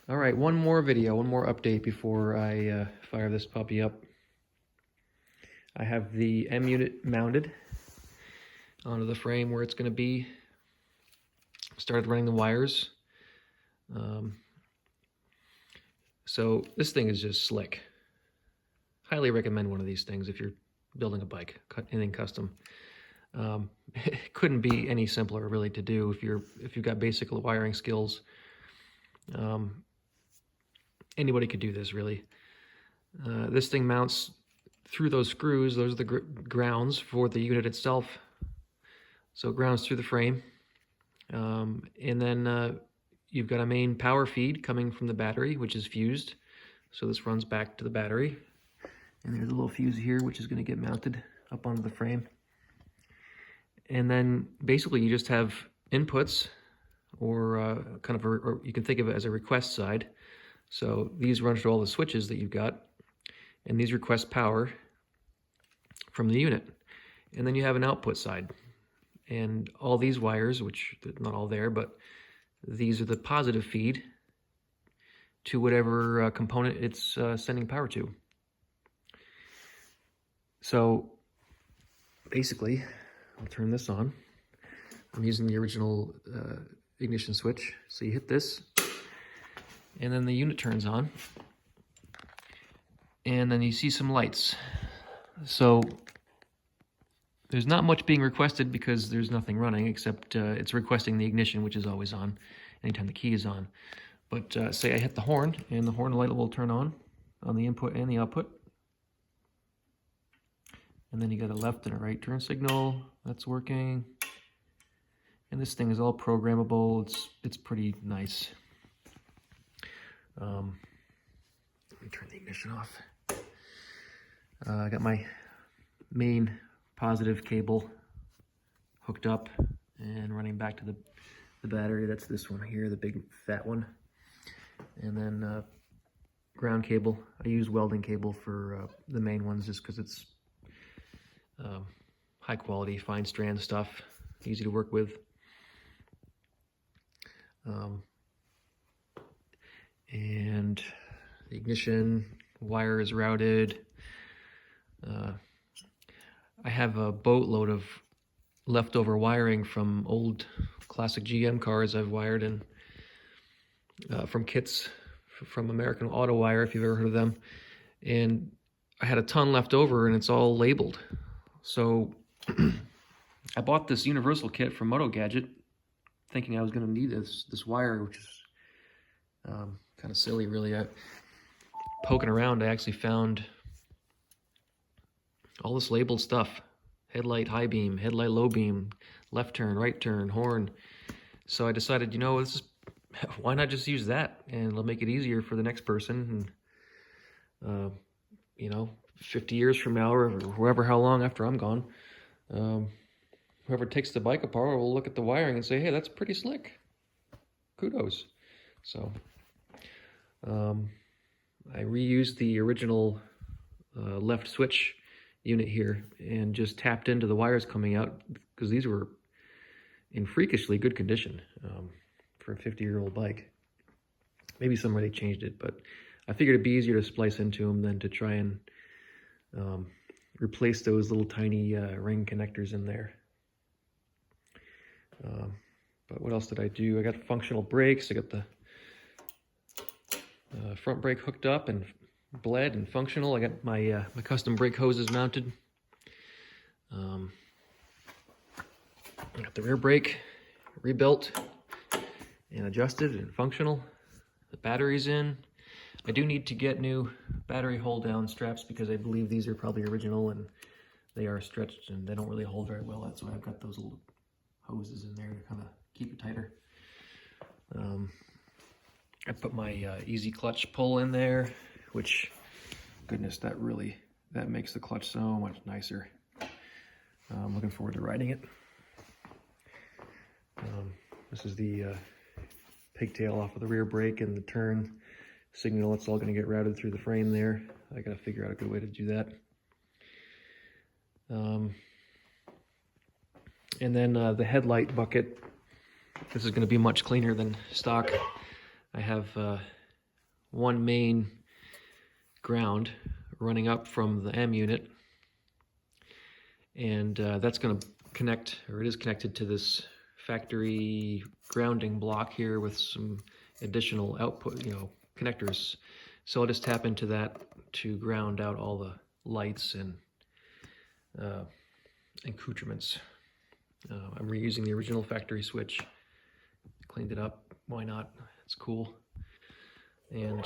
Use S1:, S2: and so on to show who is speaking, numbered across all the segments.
S1: All right, one more update before I fire this puppy up. I have the M unit mounted onto the frame where it's going to be. Started running the wires. So this thing is just slick. Highly recommend one of these things if you're building a bike, anything custom. It couldn't be any simpler really to do if you've got basic wiring skills. Anybody could do this really. This thing mounts through those screws. Those are the grounds for the unit itself. So it grounds through the frame. And then you've got a main power feed coming from the battery, which is fused. So this runs back to the battery. And there's a little fuse here, which is going to get mounted up onto the frame. And then basically you just have inputs, or or you can think of it as a request side. So these run through all the switches that you've got, and these request power from the unit. And then you have an output side. And all these wires, which they're not all there, but these are the positive feed to whatever component it's sending power to. So basically, I'll turn this on. I'm using the original ignition switch. So you hit this, and then the unit turns on. And then you see some lights. So there's not much being requested because there's nothing running, except it's requesting the ignition, which is always on anytime the key is on. But say I hit the horn, and the horn light will turn on the input and the output. And then you got a left and a right turn signal. That's working. And this thing is all programmable. It's pretty nice. Let me turn the ignition off. I got my main positive cable hooked up and running back to the battery. That's this one here, the big fat one. And then ground cable. I use welding cable for the main ones just because it's high quality, fine strand stuff, easy to work with. And the ignition wire is routed. I have a boatload of leftover wiring from old classic GM cars I've wired in from kits from American Auto Wire, if you've ever heard of them. And I had a ton left over, and it's all labeled. So I bought this universal kit from Moto Gadget, thinking I was going to need this wire, which is kind of silly, really. Poking around, I actually found all this labeled stuff: headlight, high beam; headlight, low beam; left turn, right turn; horn. So I decided, why not just use that, and it'll make it easier for the next person. And 50 years from now, or whoever, how long after I'm gone, whoever takes the bike apart will look at the wiring and say, hey, that's pretty slick. Kudos. So I reused the original left switch unit here and just tapped into the wires coming out, because these were in freakishly good condition for a 50-year-old bike. Maybe somebody changed it, but I figured it'd be easier to splice into them than to try and replace those little tiny ring connectors in there. But what else did I do? I got functional brakes. I got the front brake hooked up and bled and functional. I got my my custom brake hoses mounted. I got the rear brake rebuilt and adjusted and functional. The battery's in. I do need to get new battery hold-down straps because I believe these are probably original and they are stretched and they don't really hold very well. That's why I've got those little hoses in there to kind of keep it tighter. I put my easy clutch pull in there, which, goodness, that makes the clutch so much nicer. I'm looking forward to riding it. This is the pigtail off of the rear brake and the turn signal. It's all going to get routed through the frame there. I got to figure out a good way to do that. And then the headlight bucket. This is going to be much cleaner than stock. I have one main ground running up from the M unit, and that's going to connect, or it is connected to this factory grounding block here with some additional output, connectors. So I'll just tap into that to ground out all the lights and accoutrements. I'm reusing the original factory switch. Cleaned it up. Why not? It's cool. And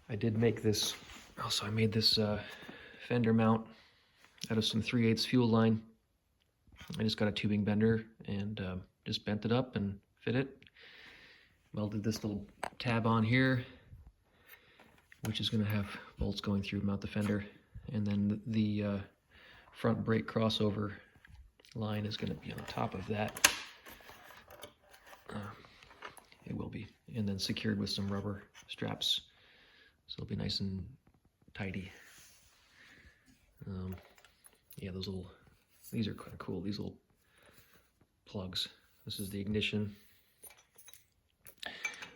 S1: I did make this. Also, I made this fender mount out of some 3/8 fuel line. I just got a tubing bender and just bent it up and fit it. Welded this little tab on here, which is going to have bolts going through to mount the fender, and then the front brake crossover line is going to be on top of that. It will be, and then secured with some rubber straps, so it'll be nice and tidy. Yeah, these are kind of cool, these little plugs. This is the ignition.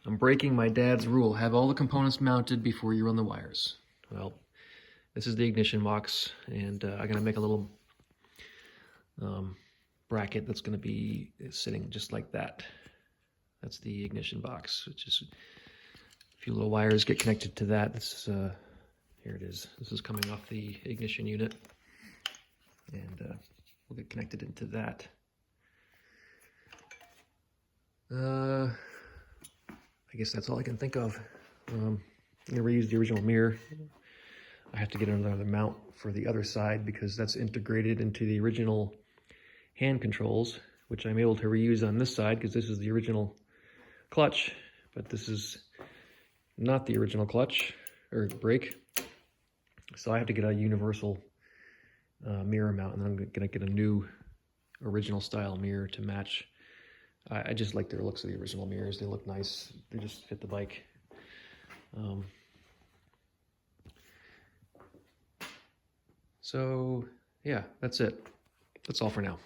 S1: I'm breaking my dad's rule, have all the components mounted before you run the wires. Well, this is the ignition box, and I'm going to make a little bracket that's going to be sitting just like that. That's the ignition box, which is a few little wires get connected to that. This is, here it is. This is coming off the ignition unit, and we'll get connected into that. I guess that's all I can think of. I'm going to reuse the original mirror. I have to get another mount for the other side because that's integrated into the original hand controls, which I'm able to reuse on this side because this is the original clutch, but this is not the original clutch or brake. So I have to get a universal mirror mount, and then I'm going to get a new original style mirror to match. I just like the looks of the original mirrors. They look nice. They just fit the bike. So yeah, that's it. That's all for now.